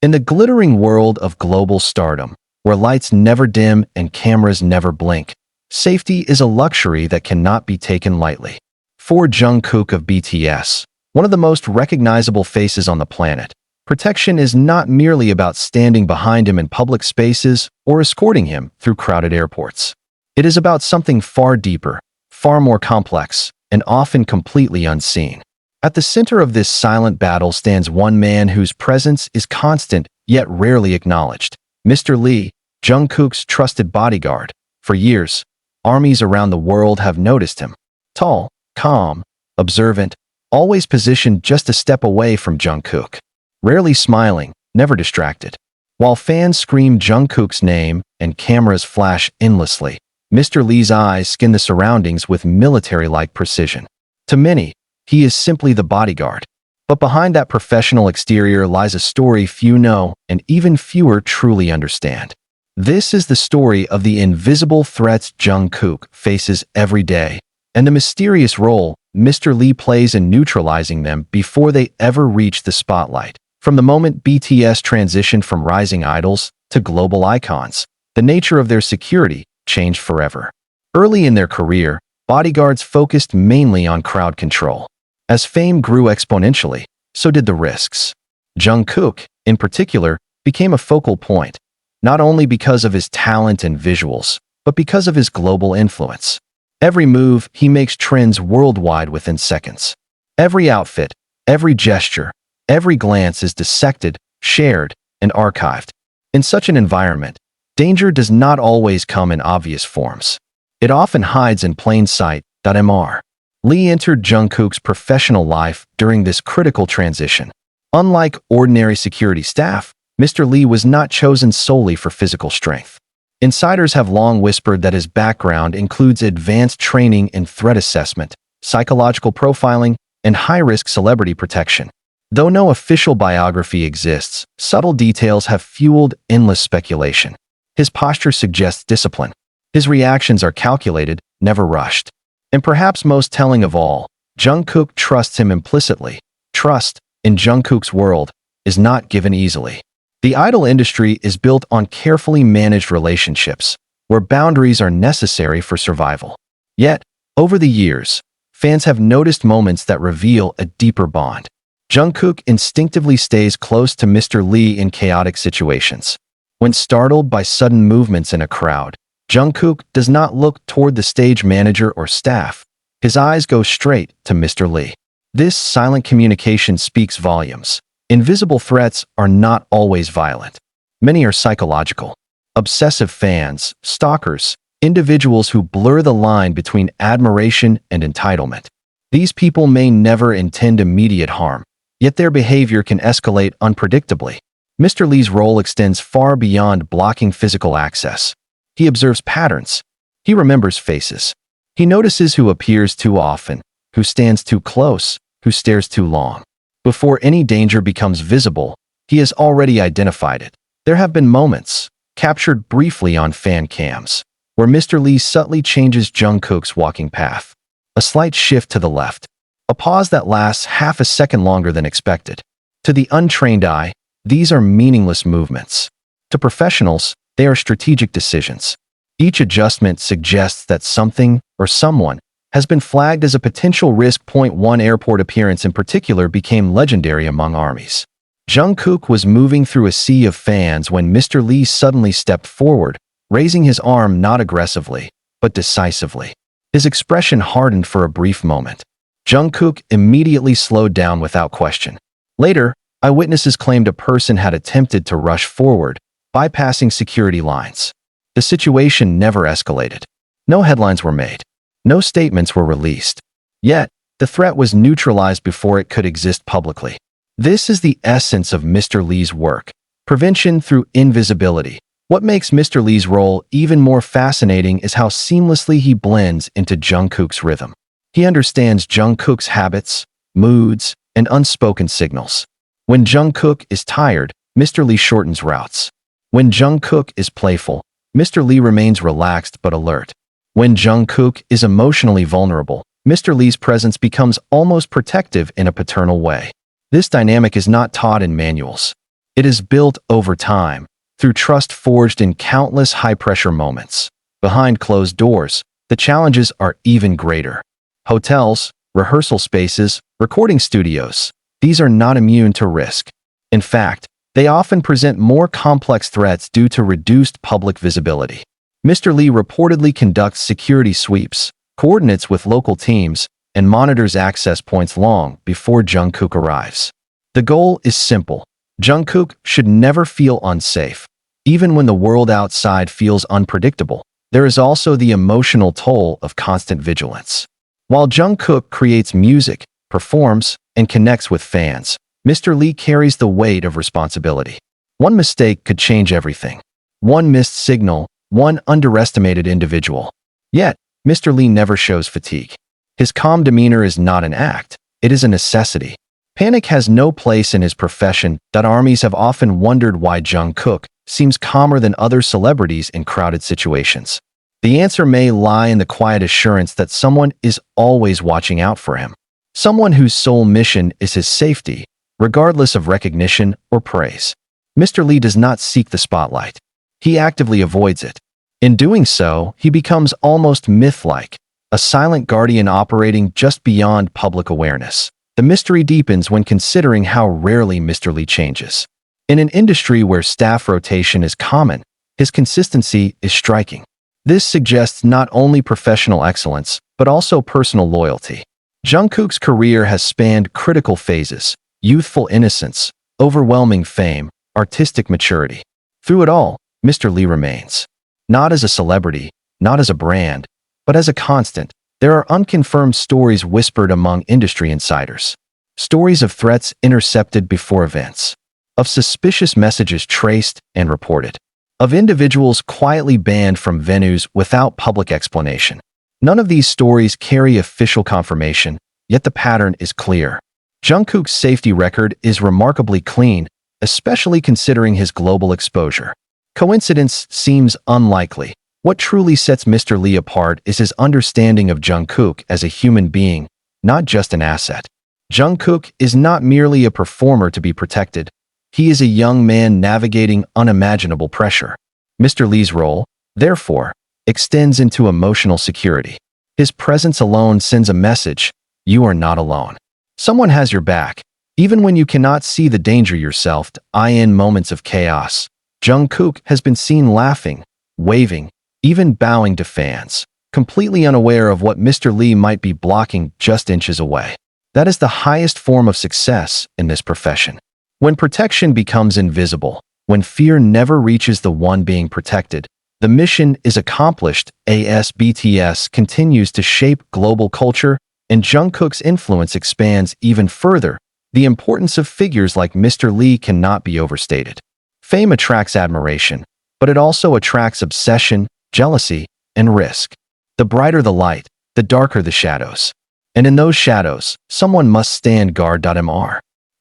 In the glittering world of global stardom, where lights never dim and cameras never blink, safety is a luxury that cannot be taken lightly. For Jungkook of BTS, one of the most recognizable faces on the planet, protection is not merely about standing behind him in public spaces or escorting him through crowded airports. It is about something far deeper, far more complex, and often completely unseen. At the center of this silent battle stands one man whose presence is constant yet rarely acknowledged. Mr. Lee, Jungkook's trusted bodyguard. For years, armies around the world have noticed him. Tall, calm, observant, always positioned just a step away from Jungkook. Rarely smiling, never distracted. While fans scream Jungkook's name and cameras flash endlessly, Mr. Lee's eyes scan the surroundings with military-like precision. To many, he is simply the bodyguard. But behind that professional exterior lies a story few know and even fewer truly understand. This is the story of the invisible threats Jungkook faces every day, and the mysterious role Mr. Lee plays in neutralizing them before they ever reach the spotlight. From the moment BTS transitioned from rising idols to global icons, the nature of their security changed forever. Early in their career, bodyguards focused mainly on crowd control. As fame grew exponentially, so did the risks. Jungkook, in particular, became a focal point, not only because of his talent and visuals, but because of his global influence. Every move he makes trends worldwide within seconds. Every outfit, every gesture, every glance is dissected, shared, and archived. In such an environment, danger does not always come in obvious forms. It often hides in plain sight. Mr. Lee entered Jungkook's professional life during this critical transition. Unlike ordinary security staff, Mr. Lee was not chosen solely for physical strength. Insiders have long whispered that his background includes advanced training in threat assessment, psychological profiling, and high-risk celebrity protection. Though no official biography exists, subtle details have fueled endless speculation. His posture suggests discipline. His reactions are calculated, never rushed. And perhaps most telling of all, Jungkook trusts him implicitly. Trust, in Jungkook's world, is not given easily. The idol industry is built on carefully managed relationships, where boundaries are necessary for survival. Yet, over the years, fans have noticed moments that reveal a deeper bond. Jungkook instinctively stays close to Mr. Lee in chaotic situations. When startled by sudden movements in a crowd, Jungkook does not look toward the stage manager or staff. His eyes go straight to Mr. Lee. This silent communication speaks volumes. Invisible threats are not always violent. Many are psychological. Obsessive fans, stalkers, individuals who blur the line between admiration and entitlement. These people may never intend immediate harm, yet their behavior can escalate unpredictably. Mr. Lee's role extends far beyond blocking physical access. He observes patterns. He remembers faces. He notices who appears too often, who stands too close, who stares too long. Before any danger becomes visible, he has already identified it. There have been moments, captured briefly on fan cams, where Mr. Lee subtly changes Jungkook's walking path. A slight shift to the left. A pause that lasts half a second longer than expected. To the untrained eye, these are meaningless movements. To professionals, they are strategic decisions. Each adjustment suggests that something or someone has been flagged as a potential risk. One airport appearance in particular became legendary among armies. Jungkook was moving through a sea of fans when Mr. Lee suddenly stepped forward, raising his arm not aggressively, but decisively. His expression hardened for a brief moment. Jungkook immediately slowed down without question. Later, eyewitnesses claimed a person had attempted to rush forward, bypassing security lines. The situation never escalated. No headlines were made. No statements were released. Yet, the threat was neutralized before it could exist publicly. This is the essence of Mr. Lee's work. Prevention through invisibility. What makes Mr. Lee's role even more fascinating is how seamlessly he blends into Jungkook's rhythm. He understands Jungkook's habits, moods, and unspoken signals. When Jungkook is tired, Mr. Lee shortens routes. When Jungkook is playful, Mr. Lee remains relaxed but alert. When Jungkook is emotionally vulnerable, Mr. Lee's presence becomes almost protective in a paternal way. This dynamic is not taught in manuals. It is built over time, through trust forged in countless high-pressure moments. Behind closed doors, the challenges are even greater. Hotels, rehearsal spaces, recording studios, these are not immune to risk. In fact, they often present more complex threats due to reduced public visibility. Mr. Lee reportedly conducts security sweeps, coordinates with local teams, and monitors access points long before Jungkook arrives. The goal is simple. Jungkook should never feel unsafe. Even when the world outside feels unpredictable, there is also the emotional toll of constant vigilance. While Jungkook creates music, performs, and connects with fans, Mr. Lee carries the weight of responsibility. One mistake could change everything. One missed signal, one underestimated individual. Yet, Mr. Lee never shows fatigue. His calm demeanor is not an act, it is a necessity. Panic has no place in his profession. Armies have often wondered why Jungkook seems calmer than other celebrities in crowded situations. The answer may lie in the quiet assurance that someone is always watching out for him. Someone whose sole mission is his safety, regardless of recognition or praise. Mr. Lee does not seek the spotlight. He actively avoids it. In doing so, he becomes almost myth-like, a silent guardian operating just beyond public awareness. The mystery deepens when considering how rarely Mr. Lee changes. In an industry where staff rotation is common, his consistency is striking. This suggests not only professional excellence, but also personal loyalty. Jungkook's career has spanned critical phases: youthful innocence, overwhelming fame, artistic maturity. Through it all, Mr. Lee remains. Not as a celebrity, not as a brand, but as a constant. There are unconfirmed stories whispered among industry insiders. Stories of threats intercepted before events. Of suspicious messages traced and reported. Of individuals quietly banned from venues without public explanation. None of these stories carry official confirmation, yet the pattern is clear. Jungkook's safety record is remarkably clean, especially considering his global exposure. Coincidence seems unlikely. What truly sets Mr. Lee apart is his understanding of Jungkook as a human being, not just an asset. Jungkook is not merely a performer to be protected. He is a young man navigating unimaginable pressure. Mr. Lee's role, therefore, extends into emotional security. His presence alone sends a message: you are not alone. Someone has your back, even when you cannot see the danger yourself. In moments of chaos, Jungkook has been seen laughing, waving, even bowing to fans, completely unaware of what Mr. Lee might be blocking just inches away. That is the highest form of success in this profession. When protection becomes invisible, when fear never reaches the one being protected, the mission is accomplished. BTS continues to shape global culture, and Jungkook's influence expands even further. The importance of figures like Mr. Lee cannot be overstated. Fame attracts admiration, but it also attracts obsession, jealousy, and risk. The brighter the light, the darker the shadows. And in those shadows, someone must stand guard.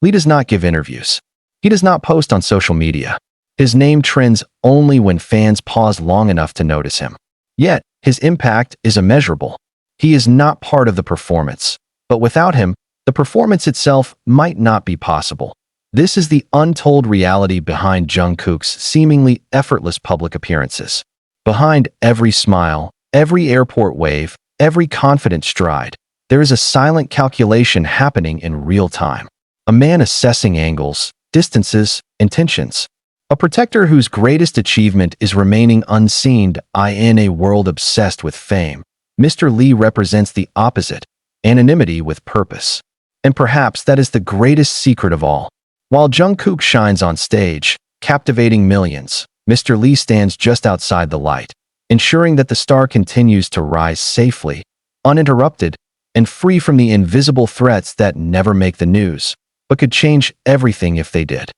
Lee does not give interviews. He does not post on social media. His name trends only when fans pause long enough to notice him. Yet, his impact is immeasurable. He is not part of the performance, but without him, the performance itself might not be possible. This is the untold reality behind Jungkook's seemingly effortless public appearances. Behind every smile, every airport wave, every confident stride, there is a silent calculation happening in real time. A man assessing angles, distances, intentions. A protector whose greatest achievement is remaining unseen. In a world obsessed with fame, Mr. Lee represents the opposite: anonymity with purpose. And perhaps that is the greatest secret of all. While Jungkook shines on stage, captivating millions, Mr. Lee stands just outside the light, ensuring that the star continues to rise safely, uninterrupted, and free from the invisible threats that never make the news, but could change everything if they did.